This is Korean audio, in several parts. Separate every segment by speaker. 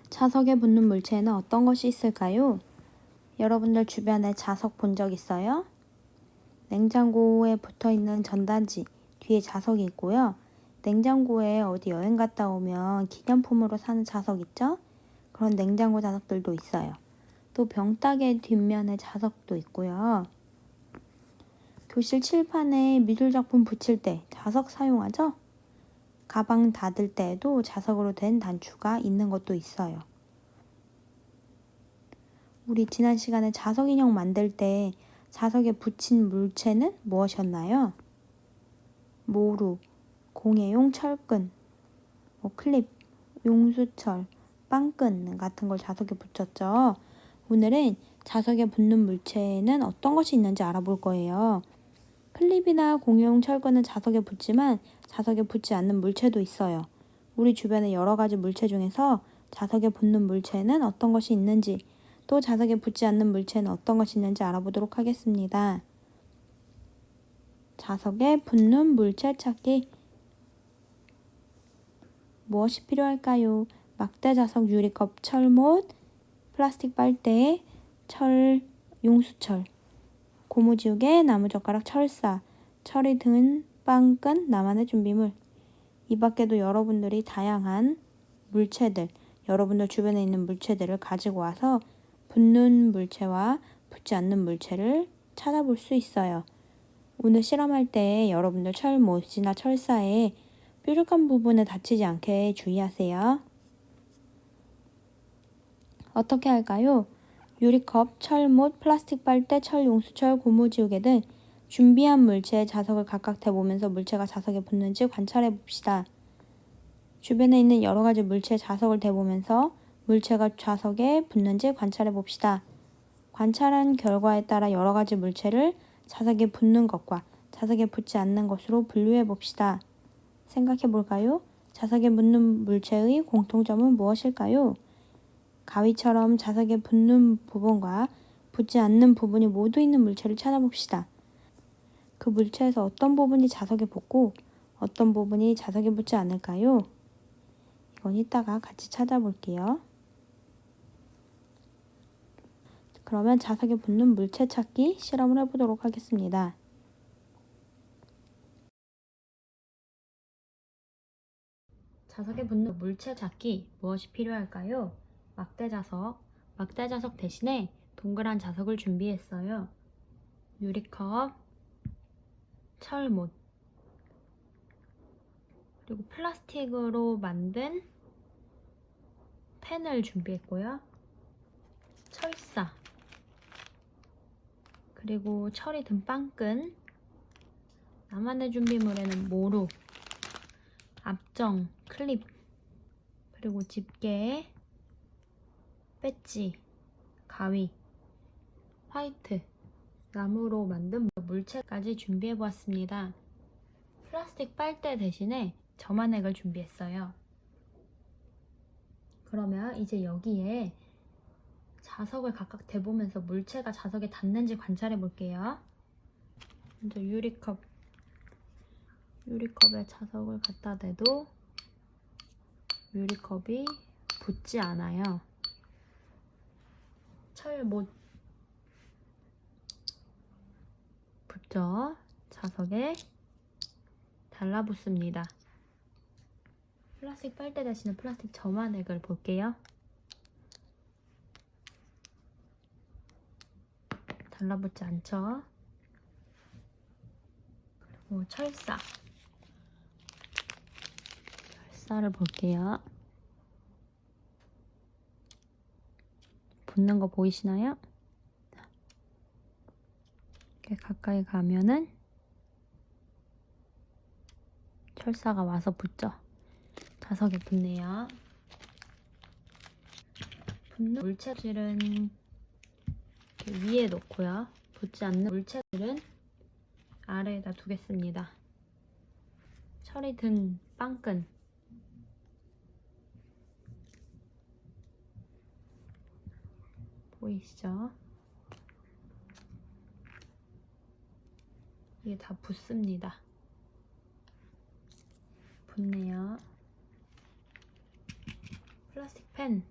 Speaker 1: 자석에 붙는 물체에는 어떤 것이 있을까요? 여러분들 주변에 자석 본 적 있어요? 냉장고에 붙어 있는 전단지 뒤에 자석이 있고요. 냉장고에 어디 여행 갔다 오면 기념품으로 사는 자석 있죠? 그런 냉장고 자석들도 있어요. 또 병따개 뒷면에 자석도 있고요. 교실 칠판에 미술 작품 붙일 때 자석 사용하죠? 가방 닫을 때에도 자석으로 된 단추가 있는 것도 있어요. 우리 지난 시간에 자석 인형 만들 때 자석에 붙인 물체는 무엇이었나요? 모루, 공예용 철근, 클립, 용수철, 빵끈 같은 걸 자석에 붙였죠. 오늘은 자석에 붙는 물체에는 어떤 것이 있는지 알아볼 거예요. 클립이나 공예용 철근은 자석에 붙지만 자석에 붙지 않는 물체도 있어요. 우리 주변에 여러 가지 물체 중에서 자석에 붙는 물체는 어떤 것이 있는지, 또 자석에 붙지 않는 물체는 어떤 것이 있는지 알아보도록 하겠습니다. 자석에 붙는 물체 찾기. 무엇이 필요할까요? 막대 자석, 유리컵, 철못, 플라스틱 빨대, 철, 용수철, 고무지우개, 나무젓가락, 철사, 철이 든 빵끈, 나만의 준비물. 이 밖에도 여러분들이 다양한 물체들, 여러분들 주변에 있는 물체들을 가지고 와서 붙는 물체와 붙지 않는 물체를 찾아볼 수 있어요. 오늘 실험할 때 여러분들 철못이나 철사에 뾰족한 부분에 다치지 않게 주의하세요. 어떻게 할까요? 유리컵, 철못, 플라스틱 빨대, 철용수철, 고무지우개 등 준비한 물체에 자석을 각각 대보면서 물체가 자석에 붙는지 관찰해 봅시다. 주변에 있는 여러 가지 물체에 자석을 대보면서 물체가 자석에 붙는지 관찰해 봅시다. 관찰한 결과에 따라 여러 가지 물체를 자석에 붙는 것과 자석에 붙지 않는 것으로 분류해 봅시다. 생각해 볼까요? 자석에 붙는 물체의 공통점은 무엇일까요? 가위처럼 자석에 붙는 부분과 붙지 않는 부분이 모두 있는 물체를 찾아봅시다. 그 물체에서 어떤 부분이 자석에 붙고 어떤 부분이 자석에 붙지 않을까요? 이건 이따가 같이 찾아볼게요. 그러면 자석에 붙는 물체 찾기 실험을 해보도록 하겠습니다. 자석에 붙는 물체 찾기 무엇이 필요할까요? 막대 자석 대신에 동그란 자석을 준비했어요. 유리컵, 철못, 그리고 플라스틱으로 만든 펜을 준비했고요. 철사, 그리고 철이 든 빵끈, 나만의 준비물에는 모루, 압정, 클립, 그리고 집게, 배지, 가위, 화이트, 나무로 만든 물체까지 준비해보았습니다. 플라스틱 빨대 대신에 점안액을 준비했어요. 그러면 이제 여기에 자석을 각각 대보면서 물체가 자석에 닿는지 관찰해 볼게요. 먼저 유리컵에 자석을 갖다 대도 유리컵이 붙지 않아요. 철못 붙죠? 자석에 달라붙습니다. 플라스틱 빨대 대신에 플라스틱 점안액을 볼게요. 달라붙지 않죠? 그리고 철사를 볼게요. 붙는 거 보이시나요? 이렇게 가까이 가면은 철사가 와서 붙죠. 자석에 붙네요. 붙는 물체들은 위에 놓고요. 붙지 않는 물체들은 아래에다 두겠습니다. 철이 든 빵끈, 보이시죠? 이게 다 붙습니다. 붙네요. 플라스틱 펜,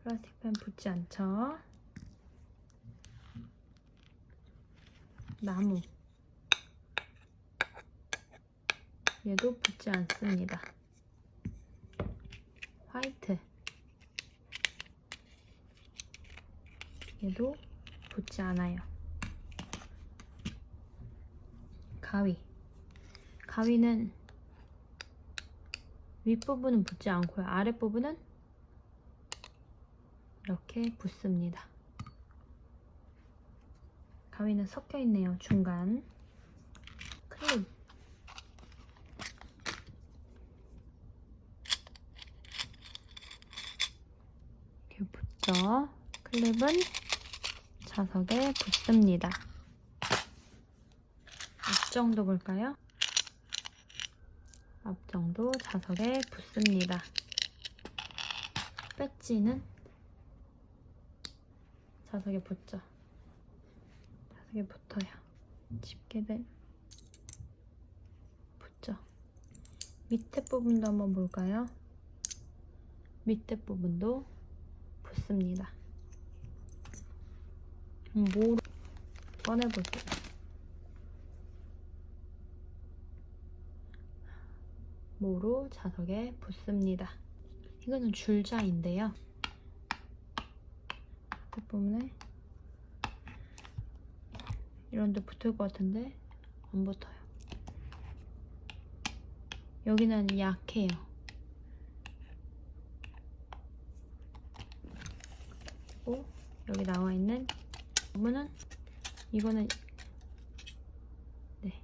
Speaker 1: 플라스틱 펜 붙지 않죠? 나무. 얘도 붙지 않습니다. 화이트. 얘도 붙지 않아요. 가위. 가위는 윗부분은 붙지 않고요. 아랫부분은 이렇게 붙습니다. 가위는 섞여 있네요. 중간. 클립. 이렇게 붙죠. 클립은 자석에 붙습니다. 앞정도 볼까요? 앞정도 자석에 붙습니다. 배지는 자석에 붙죠. 자석에 붙어요. 집게들 붙죠. 밑에 부분도 한번 볼까요? 밑에 부분도 붙습니다. 모로 꺼내볼게요. 모로 자석에 붙습니다. 이거는 줄자인데요. 밑에 부분에 이런 데 붙을 것 같은데 안 붙어요. 여기는 약해요. 그리고 여기 나와 있는 부분은 이거는 네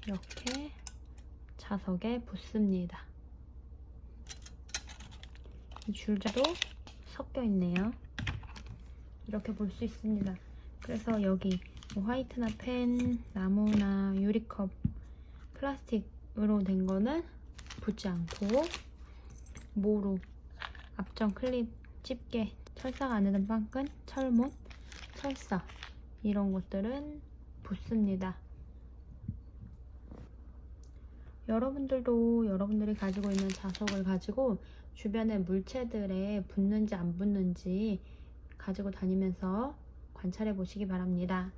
Speaker 1: 이렇게 자석에 붙습니다. 이 줄자도 섞여 있네요. 이렇게 볼 수 있습니다. 그래서 여기 뭐 화이트나 펜, 나무나 유리컵, 플라스틱으로 된 거는 붙지 않고 모루, 앞정 클립, 집게, 철사가 안 되는 빵끈, 철못, 철사 이런 것들은 붙습니다. 여러분들도 여러분들이 가지고 있는 자석을 가지고 주변의 물체들에 붙는지 안 붙는지 가지고 다니면서 관찰해 보시기 바랍니다.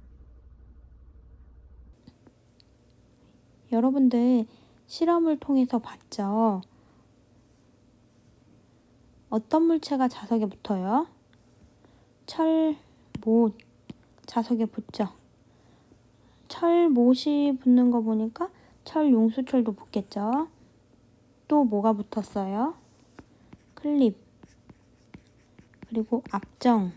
Speaker 1: 여러분들 실험을 통해서 봤죠? 어떤 물체가 자석에 붙어요? 철못, 자석에 붙죠. 철못이 붙는 거 보니까 철용수철도 붙겠죠. 또 뭐가 붙었어요? 클립, 그리고 앞정,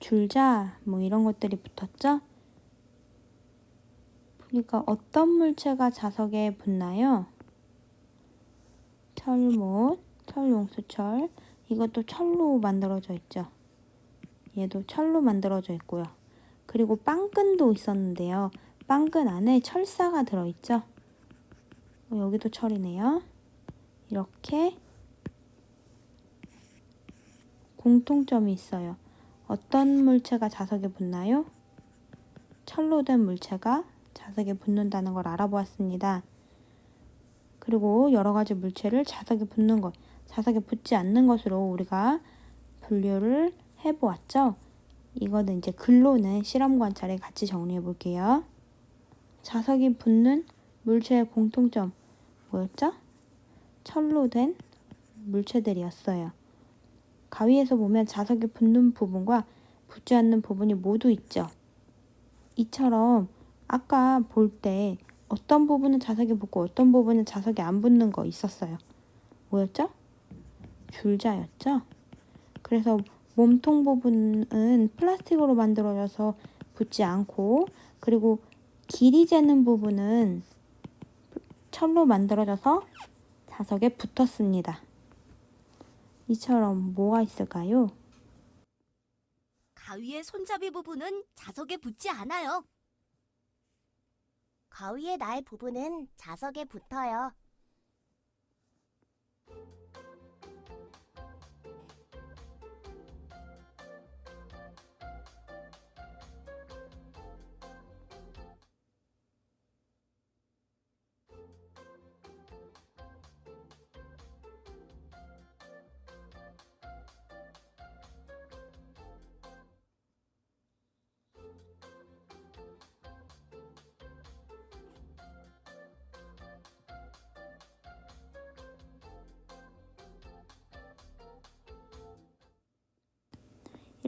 Speaker 1: 줄자 뭐 이런 것들이 붙었죠. 그러니까 어떤 물체가 자석에 붙나요? 철못, 철용수철, 이것도 철로 만들어져 있죠. 얘도 철로 만들어져 있고요. 그리고 빵끈도 있었는데요. 빵끈 안에 철사가 들어있죠. 여기도 철이네요. 이렇게 공통점이 있어요. 어떤 물체가 자석에 붙나요? 철로 된 물체가 자석에 붙는다는 걸 알아보았습니다. 그리고 여러 가지 물체를 자석에 붙는 것, 자석에 붙지 않는 것으로 우리가 분류를 해보았죠. 이거는 이제 글로는 실험 관찰에 같이 정리해 볼게요. 자석이 붙는 물체의 공통점 뭐였죠? 철로 된 물체들이었어요. 가위에서 보면 자석에 붙는 부분과 붙지 않는 부분이 모두 있죠. 이처럼 아까 볼 때 어떤 부분은 자석에 붙고 어떤 부분은 자석에 안 붙는 거 있었어요. 뭐였죠? 줄자였죠. 그래서 몸통 부분은 플라스틱으로 만들어져서 붙지 않고, 그리고 길이 재는 부분은 철로 만들어져서 자석에 붙었습니다. 이처럼 뭐가 있을까요?
Speaker 2: 가위의 손잡이 부분은 자석에 붙지 않아요. 가위의 날 부분은 자석에 붙어요.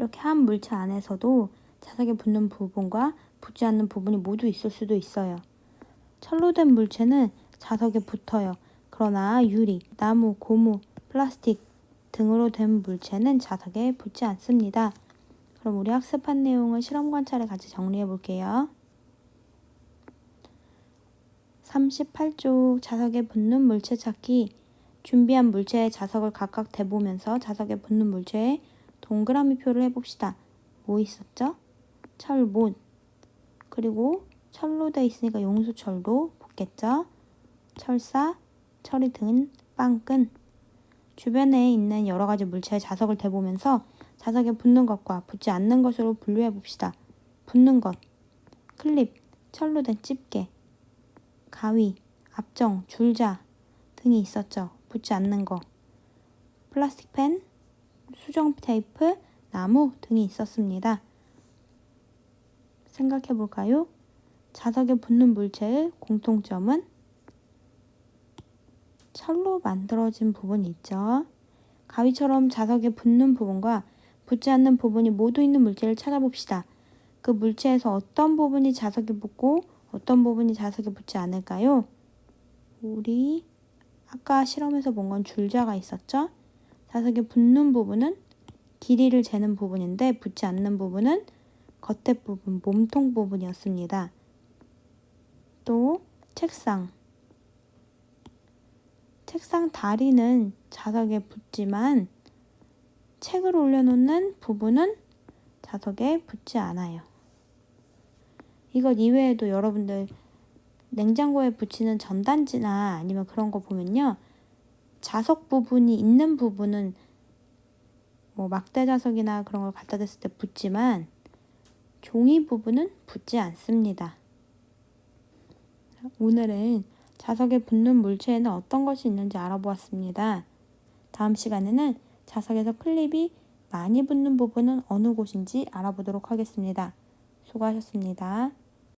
Speaker 1: 이렇게 한 물체 안에서도 자석에 붙는 부분과 붙지 않는 부분이 모두 있을 수도 있어요. 철로 된 물체는 자석에 붙어요. 그러나 유리, 나무, 고무, 플라스틱 등으로 된 물체는 자석에 붙지 않습니다. 그럼 우리 학습한 내용을 실험 관찰에 같이 정리해 볼게요. 38쪽 자석에 붙는 물체 찾기. 준비한 물체의 자석을 각각 대보면서 자석에 붙는 물체에 동그라미 표를 해봅시다. 뭐 있었죠? 철못, 그리고 철로 돼 있으니까 용수철도 붙겠죠? 철사, 철이 든 빵끈. 주변에 있는 여러 가지 물체의 자석을 대보면서 자석에 붙는 것과 붙지 않는 것으로 분류해 봅시다. 붙는 것, 클립, 철로 된 집게, 가위, 압정, 줄자 등이 있었죠. 붙지 않는 거, 플라스틱 펜, 수정 테이프, 나무 등이 있었습니다. 생각해 볼까요? 자석에 붙는 물체의 공통점은 철로 만들어진 부분이 있죠. 가위처럼 자석에 붙는 부분과 붙지 않는 부분이 모두 있는 물체를 찾아봅시다. 그 물체에서 어떤 부분이 자석에 붙고 어떤 부분이 자석에 붙지 않을까요? 우리 아까 실험에서 본 건 줄자가 있었죠? 자석에 붙는 부분은 길이를 재는 부분인데 붙지 않는 부분은 겉에 부분, 몸통 부분이었습니다. 또 책상 다리는 자석에 붙지만 책을 올려놓는 부분은 자석에 붙지 않아요. 이것 이외에도 여러분들 냉장고에 붙이는 전단지나 아니면 그런 거 보면요. 자석 부분이 있는 부분은 뭐 막대 자석이나 그런 걸 갖다 댔을 때 붙지만 종이 부분은 붙지 않습니다. 오늘은 자석에 붙는 물체에는 어떤 것이 있는지 알아보았습니다. 다음 시간에는 자석에서 클립이 많이 붙는 부분은 어느 곳인지 알아보도록 하겠습니다. 수고하셨습니다.